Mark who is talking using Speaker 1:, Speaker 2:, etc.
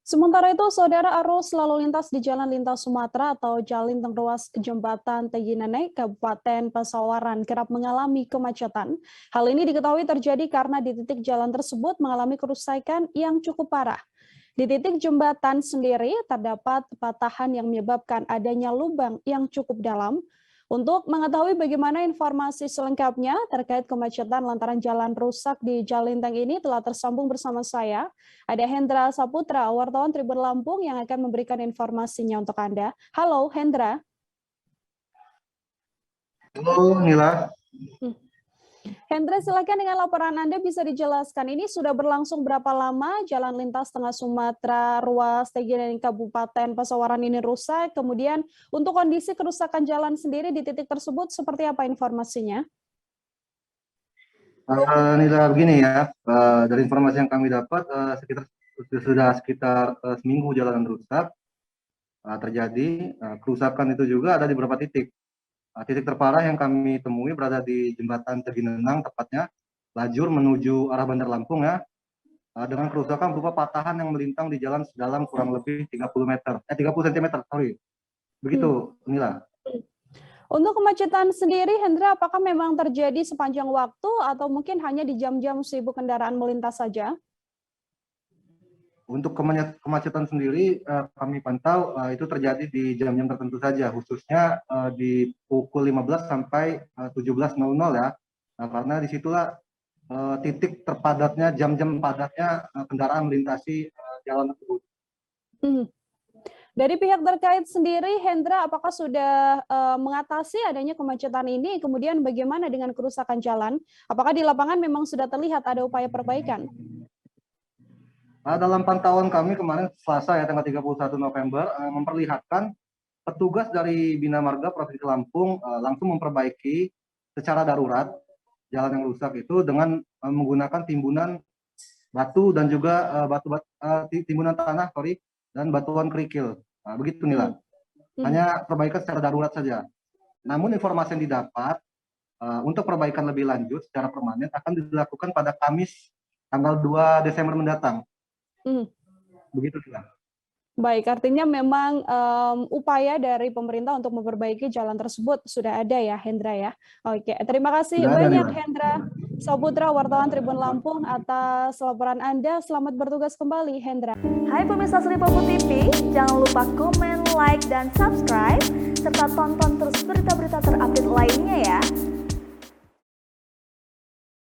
Speaker 1: Sementara itu, saudara, arus lalu lintas di Jalan Lintas Sumatera atau Jalintang Ruas Jembatan Tejinenei, Kabupaten Pasawaran kerap mengalami kemacetan. Hal ini diketahui terjadi karena di titik jalan tersebut mengalami kerusakan yang cukup parah. Di titik jembatan sendiri terdapat patahan yang menyebabkan adanya lubang yang cukup dalam. Untuk mengetahui bagaimana informasi selengkapnya terkait kemacetan lantaran jalan rusak di Jalintang ini telah tersambung bersama saya. Ada Hendra Saputra, wartawan Tribun Lampung yang akan memberikan informasinya untuk Anda. Halo Hendra.
Speaker 2: Halo Nila.
Speaker 1: Hendra, silakan dengan laporan Anda bisa dijelaskan. Ini sudah berlangsung berapa lama jalan lintas tengah Sumatera ruas Tejinenei Kabupaten Pasawaran ini rusak? Kemudian untuk kondisi kerusakan jalan sendiri di titik tersebut seperti apa informasinya?
Speaker 2: Nila, begini ya, dari informasi yang kami dapat sudah sekitar seminggu jalanan rusak terjadi. Kerusakan itu juga ada di beberapa titik. Titik terparah yang kami temui berada di jembatan Tejinenei, tepatnya lajur menuju arah Bandar Lampung ya, dengan kerusakan berupa patahan yang melintang di jalan sedalam kurang lebih 30 cm, sorry. Begitu, Nila.
Speaker 1: Untuk kemacetan sendiri, Hendra, apakah memang terjadi sepanjang waktu atau mungkin hanya di jam-jam sibuk kendaraan melintas saja?
Speaker 2: Untuk kemacetan sendiri kami pantau itu terjadi di jam-jam tertentu saja, khususnya di pukul 15 sampai 17.00 ya, karena disitulah titik terpadatnya, jam-jam padatnya kendaraan melintasi jalan tersebut.
Speaker 1: Dari pihak terkait sendiri, Hendra, apakah sudah mengatasi adanya kemacetan ini? Kemudian bagaimana dengan kerusakan jalan? Apakah di lapangan memang sudah terlihat ada upaya perbaikan?
Speaker 2: Dalam pantauan kami kemarin Selasa ya, tanggal 31 November, memperlihatkan petugas dari Bina Marga Provinsi Lampung langsung memperbaiki secara darurat jalan yang rusak itu dengan menggunakan timbunan batu dan juga timbunan tanah, dan batuan kerikil. Begitu Nila. Hanya perbaikan secara darurat saja. Namun informasi yang didapat untuk perbaikan lebih lanjut secara permanen akan dilakukan pada Kamis tanggal 2 Desember mendatang. Begitu Nila.
Speaker 1: Baik, artinya memang upaya dari pemerintah untuk memperbaiki jalan tersebut sudah ada ya, Hendra ya. Oke, terima kasih banyak Hendra Saputra, wartawan Tribun Lampung atas laporan Anda. Selamat bertugas kembali, Hendra.
Speaker 3: Hai pemirsa Sri Popo TV, jangan lupa komen, like, dan subscribe, serta tonton terus berita-berita terupdate lainnya ya.